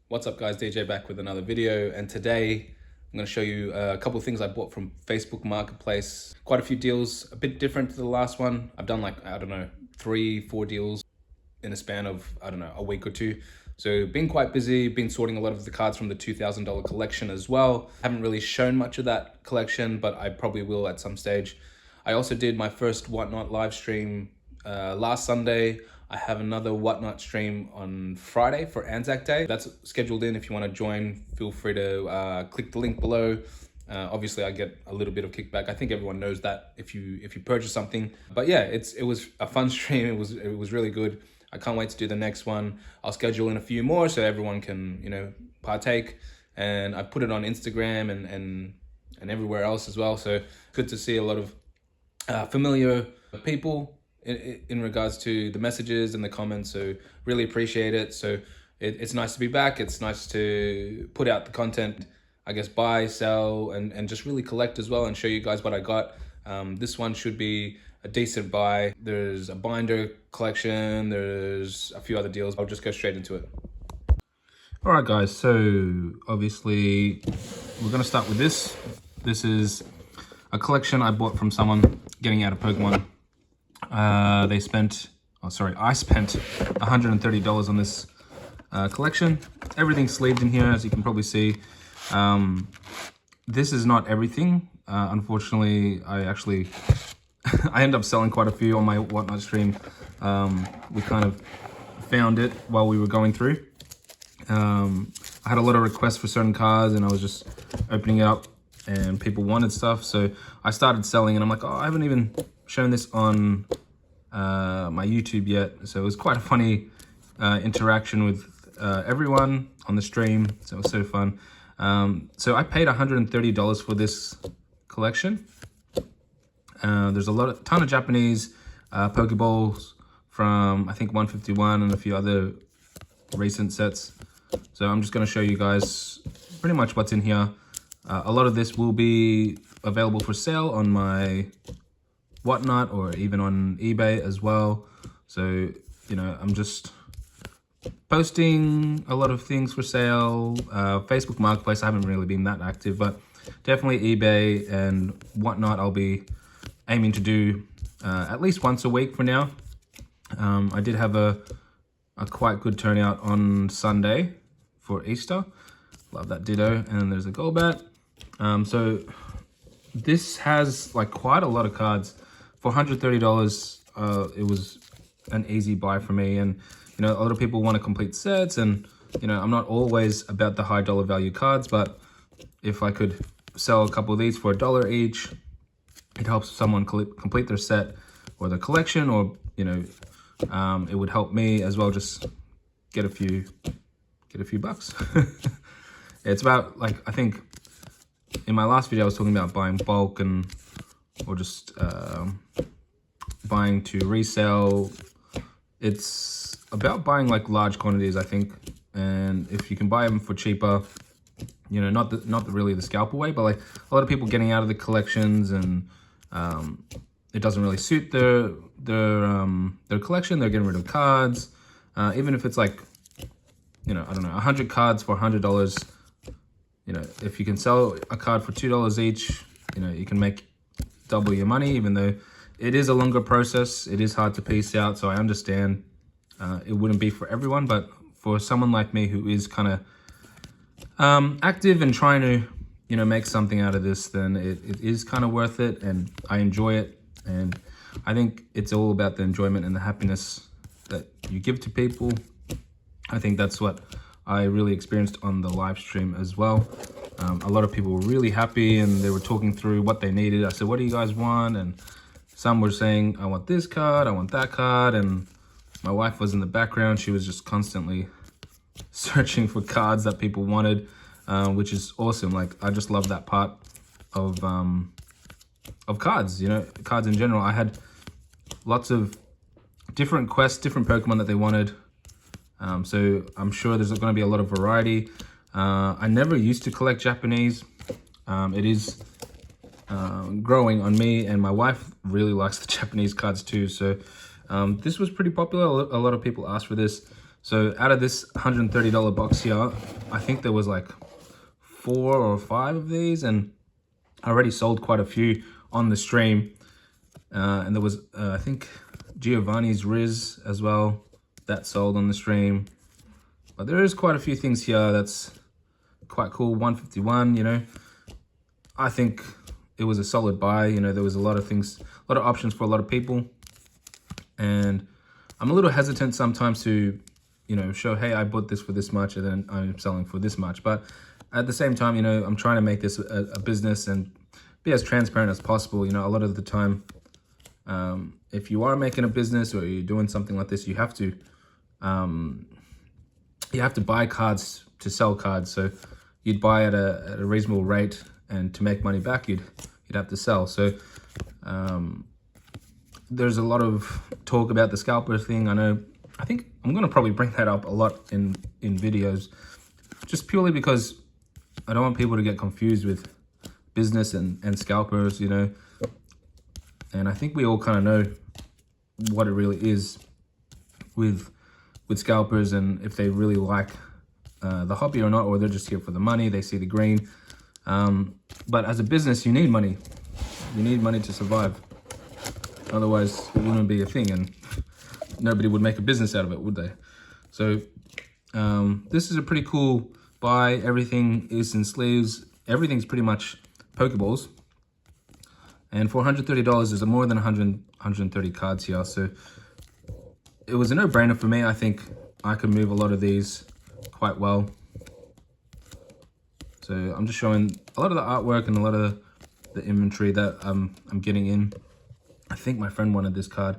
What's up guys, DJ back with another video, and today I'm going to show you a couple of things I bought from Facebook Marketplace. Quite a few deals, a bit different to the last one. I've done like, I don't know, 3-4 deals in a span of, I don't know, a week or two. So been quite busy, been sorting a lot of the cards from the $2,000 collection as well. Haven't really shown much of that collection, but I probably will at some stage. I also did my first Whatnot live stream last Sunday. I have another Whatnot stream on Friday for Anzac Day. That's scheduled in. If you want to join, feel free to click the link below. Obviously, I get a little bit of kickback. I think everyone knows that if you purchase something. But yeah, it was a fun stream. It was really good. I can't wait to do the next one. I'll schedule in a few more so everyone can partake. And I put it on Instagram and everywhere else as well. So good to see a lot of familiar people in regards to the messages and the comments, so really appreciate it. So it's nice to be back. It's nice to put out the content, I guess, buy, sell, and just really collect as well and show you guys what I got. This one should be a decent buy. There's a binder collection, there's a few other deals. I'll just go straight into it. All right guys, so obviously we're gonna start with this. This is a collection I bought from someone getting out of Pokemon. I spent $130 on this collection. Everything's sleeved in here, as you can probably see. This is not everything. Unfortunately, I end up selling quite a few on my Whatnot stream. We kind of found it while we were going through. I had a lot of requests for certain cards, and I was just opening it up, and people wanted stuff, so I started selling, and I'm like, oh, I haven't even shown this on my YouTube yet. So it was quite a funny interaction with everyone on the stream, so it was so fun. So I paid $130 for this collection. There's a ton of Japanese Pokeballs from, I think, 151 and a few other recent sets. So I'm just going to show you guys pretty much what's in here. A lot of this will be available for sale on my Whatnot or even on eBay as well. So, I'm just posting a lot of things for sale. Facebook Marketplace, I haven't really been that active, but definitely eBay and Whatnot I'll be aiming to do at least once a week for now. I did have a quite good turnout on Sunday for Easter. Love that ditto. And there's a Golbat. So this has like quite a lot of cards. For $130, it was an easy buy for me. And, a lot of people want to complete sets, and, I'm not always about the high dollar value cards, but if I could sell a couple of these for $1 each, it helps someone complete their set or their collection, or, it would help me as well, just get a few bucks. It's about, like, I think in my last video I was talking about buying bulk or just buying to resell. It's about buying like large quantities, I think, and if you can buy them for cheaper, not really the scalper way, but like a lot of people getting out of the collections, and it doesn't really suit their collection. They're getting rid of cards, even if it's like, I don't know, 100 cards for $100. If you can sell a card for $2 each, you can make double your money, even though it is a longer process. It is hard to piece out, so I understand it wouldn't be for everyone, but for someone like me who is kind of active and trying to make something out of this, then it is kind of worth it, and I enjoy it. And I think it's all about the enjoyment and the happiness that you give to people. I think that's what I really experienced on the live stream as well. A lot of people were really happy, and they were talking through what they needed. I said, what do you guys want? And some were saying, I want this card, I want that card. And my wife was in the background. She was just constantly searching for cards that people wanted, which is awesome. Like, I just love that part of cards, cards in general. I had lots of different quests, different Pokemon that they wanted. So I'm sure there's going to be a lot of variety. I never used to collect Japanese. It is growing on me, and my wife really likes the Japanese cards too. So this was pretty popular. A lot of people asked for this. So out of this $130 box here, I think there was like 4 or 5 of these, and I already sold quite a few on the stream. And there was, I think, Giovanni's Riz as well, that sold on the stream. But there is quite a few things here that's quite cool. 151, you know, I think it was a solid buy. You know, there was a lot of things, a lot of options for a lot of people. And I'm a little hesitant sometimes to, you know, show, hey, I bought this for this much and then I'm selling for this much. But at the same time, you know, I'm trying to make this a business and be as transparent as possible. You know, a lot of the time, if you are making a business or you're doing something like this, you have to buy cards to sell cards. So you'd buy at a reasonable rate, and to make money back, you'd have to sell. So there's a lot of talk about the scalper thing. I think I'm gonna probably bring that up a lot in videos, just purely because I don't want people to get confused with business and scalpers, you know. And I think we all kind of know what it really is with scalpers, and if they really like the hobby or not, or they're just here for the money, they see the green. But as a business, you need money. You need money to survive. Otherwise, it wouldn't be a thing, and nobody would make a business out of it, would they? So this is a pretty cool buy. Everything is in sleeves. Everything's pretty much Pokeballs. And for $130, there's more than 130 cards here. So it was a no-brainer for me. I think I could move a lot of these quite well. So I'm just showing a lot of the artwork and a lot of the inventory that I'm getting in. I think my friend wanted this card.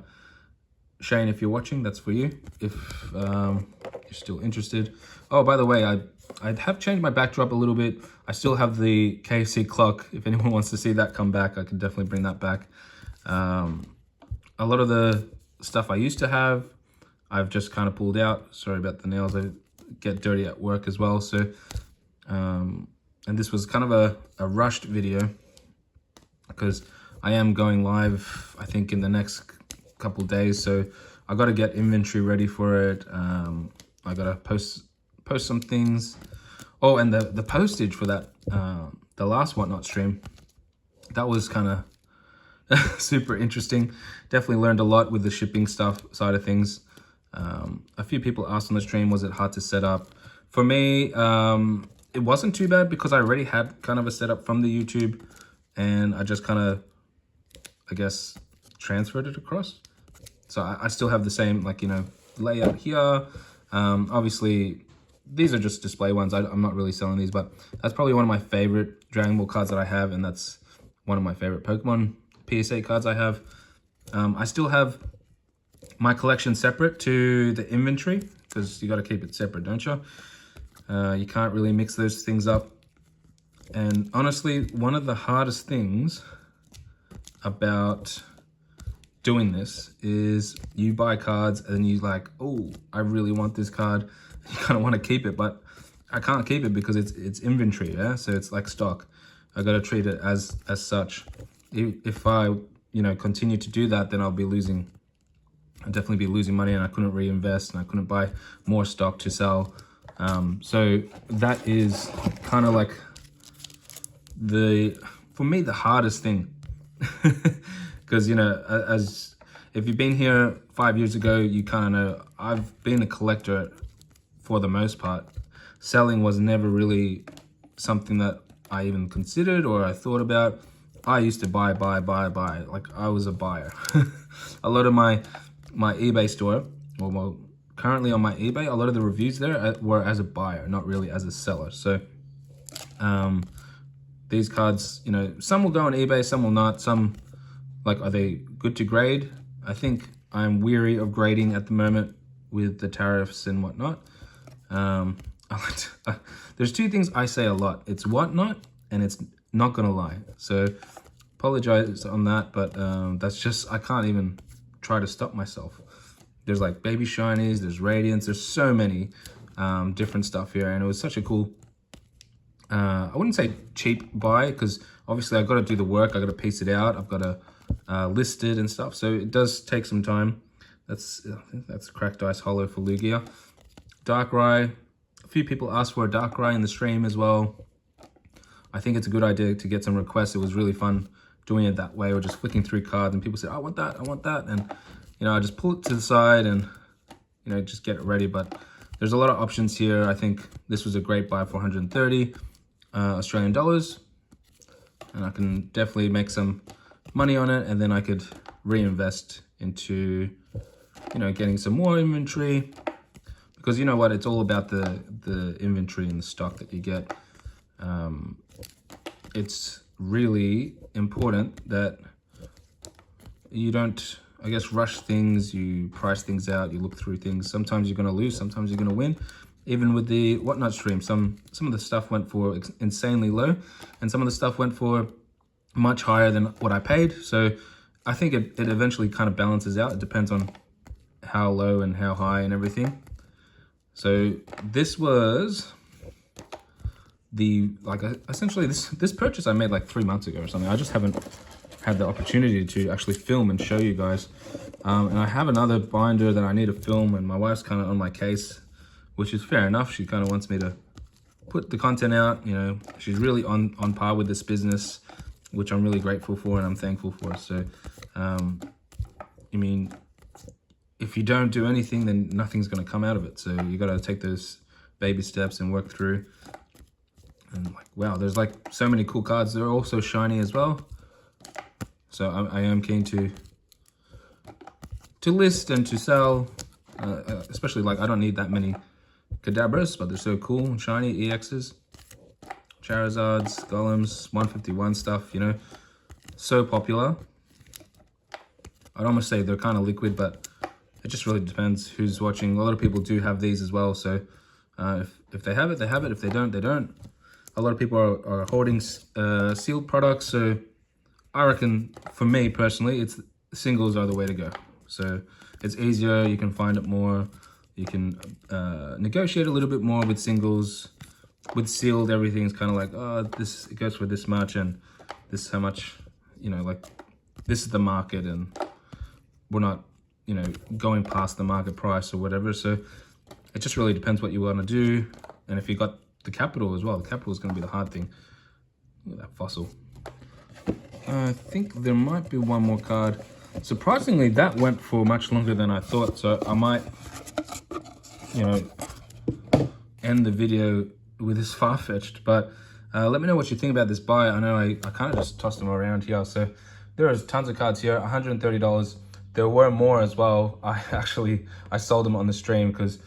Shane, if you're watching, that's for you. If you're still interested. Oh, by the way, I have changed my backdrop a little bit. I still have the KFC clock. If anyone wants to see that come back, I can definitely bring that back. A lot of the stuff I used to have, I've just kind of pulled out. Sorry about the nails. I get dirty at work as well. So, and this was kind of a rushed video because I am going live, I think, in the next couple days. So I got to get inventory ready for it. I got to post some things. Oh, and the postage for that, the last Whatnot stream, that was kind of super interesting. Definitely learned a lot with the shipping stuff side of things. A few people asked on the stream, was it hard to set up? For me, it wasn't too bad because I already had kind of a setup from the YouTube, and I just kind of, I guess, transferred it across. So I still have the same, like, you know, layout here. Obviously, these are just display ones. I'm not really selling these, but that's probably one of my favorite Dragon Ball cards that I have, and that's one of my favorite Pokemon PSA cards I have. I still have my collection separate to the inventory because you got to keep it separate, don't you? You can't really mix those things up. And honestly, one of the hardest things about doing this is you buy cards and you like, oh, I really want this card. You kind of want to keep it, but I can't keep it because it's inventory, yeah? So it's like stock. I got to treat it as such. If I, you know, continue to do that, then I'll definitely be losing money, and I couldn't reinvest, and I couldn't buy more stock to sell. So that is kind of like for me, the hardest thing. Because, you know, as if you've been here 5 years ago, you kind of know I've been a collector for the most part. Selling was never really something that I even considered or I thought about. I used to buy. Like, I was a buyer. A lot of my eBay store, well, currently on my eBay, a lot of the reviews there were as a buyer, not really as a seller. So these cards, you know, some will go on eBay, some will not. Some, like, are they good to grade? I think I'm weary of grading at the moment with the tariffs and whatnot. There's two things I say a lot. It's Whatnot and it's not gonna lie. So apologize on that, but that's just, I can't even try to stop myself. There's like baby shinies, there's radiance, there's so many different stuff here, and it was such a cool, I wouldn't say cheap buy, because obviously I've got to do the work, I've got to piece it out, I've got to list it and stuff, so it does take some time. I think that's cracked ice hollow for Lugia. dark rye. A few people asked for a dark rye in the stream as well. I think it's a good idea to get some requests. It was really fun doing it that way, or just flicking through cards and people say, I want that, I want that. And, you know, I just pull it to the side and, you know, just get it ready. But there's a lot of options here. I think this was a great buy for 130 Australian dollars. And I can definitely make some money on it, and then I could reinvest into, you know, getting some more inventory, because you know what, it's all about the inventory and the stock that you get. It's really important that you don't, I guess, rush things. You price things out, you look through things. Sometimes you're going to lose, sometimes you're going to win. Even with the whatnot stream, some of the stuff went for insanely low, and some of the stuff went for much higher than what I paid. So I think it eventually kind of balances out. It depends on how low and how high and everything. So this was essentially this purchase I made like 3 months ago or something. I just haven't had the opportunity to actually film and show you guys. And I have another binder that I need to film, and my wife's kind of on my case, which is fair enough. She kind of wants me to put the content out. You know, she's really on par with this business, which I'm really grateful for and I'm thankful for. So, I mean, if you don't do anything, then nothing's going to come out of it. So you got to take those baby steps and work through. And like, wow, there's like so many cool cards. They're also shiny as well. So I am keen to list and to sell, especially like I don't need that many Kadabras, but they're so cool and shiny. EXs, Charizards, Golems, 151 stuff, you know, so popular. I'd almost say they're kind of liquid, but it just really depends who's watching. A lot of people do have these as well, so if they have it, they have it. If they don't, they don't. A lot of people are hoarding sealed products, so I reckon, for me personally, it's singles are the way to go. So it's easier, you can find it more, you can negotiate a little bit more with singles. With sealed, everything's kind of like, oh, it goes for this much, and this is how much, you know, like this is the market, and we're not, you know, going past the market price or whatever. So it just really depends what you want to do, and if you got the capital as well. The capital is going to be the hard thing. Look at that fossil. I think there might be one more card. Surprisingly, that went for much longer than I thought, so I might, you know, end the video with this far-fetched. But let me know what you think about this buy. I know I kind of just tossed them around here. So there is tons of cards here, $130. There were more as well. I sold them on the stream because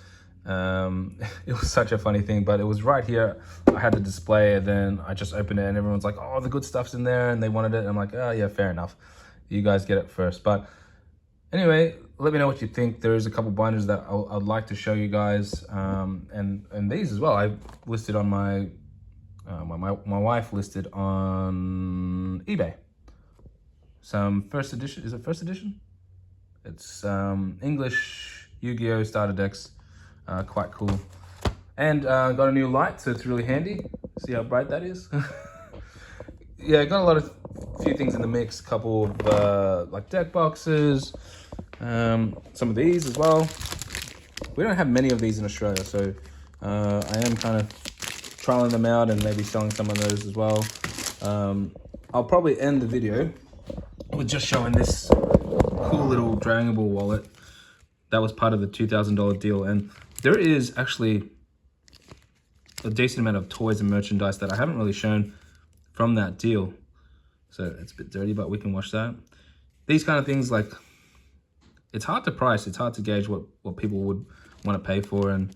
it was such a funny thing, but it was right here. I had the display, and then I just opened it, and everyone's like, oh, the good stuff's in there, and they wanted it. And I'm like, oh yeah, fair enough, you guys get it first. But anyway, let me know what you think. There is a couple binders that I'd like to show you guys, and these as well. I listed on my my wife listed on eBay some first edition. Is it first edition? It's English Yu-Gi-Oh starter decks. Quite cool. And got a new light, so it's really handy. See how bright that is? Yeah, got few things in the mix. Couple of like deck boxes, some of these as well. We don't have many of these in Australia, so I am kind of trialing them out and maybe selling some of those as well. I'll probably end the video with just showing this cool little Dragon Ball wallet that was part of the $2,000 deal. And there is actually a decent amount of toys and merchandise that I haven't really shown from that deal. So it's a bit dirty, but we can watch that. These kind of things, like, it's hard to price. It's hard to gauge what people would want to pay for. And,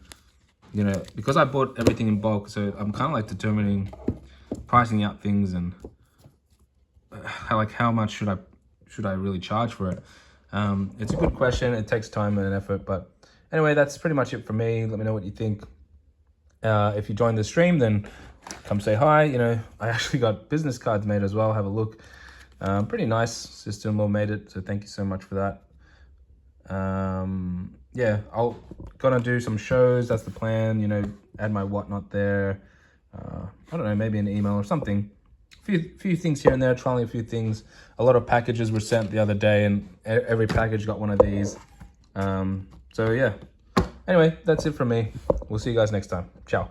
you know, because I bought everything in bulk, so I'm kind of like determining, pricing out things, and how much should I really charge for it? It's a good question. It takes time and effort, but anyway, that's pretty much it for me. Let me know what you think. If you joined the stream, then come say hi. You know, I actually got business cards made as well. Have a look. Pretty nice. Sister-in-law made it, so thank you so much for that. Yeah, gonna do some shows. That's the plan. You know, add my whatnot there. I don't know, maybe an email or something. Few things here and there, trialing a few things. A lot of packages were sent the other day, and every package got one of these. So yeah. Anyway, that's it from me. We'll see you guys next time. Ciao.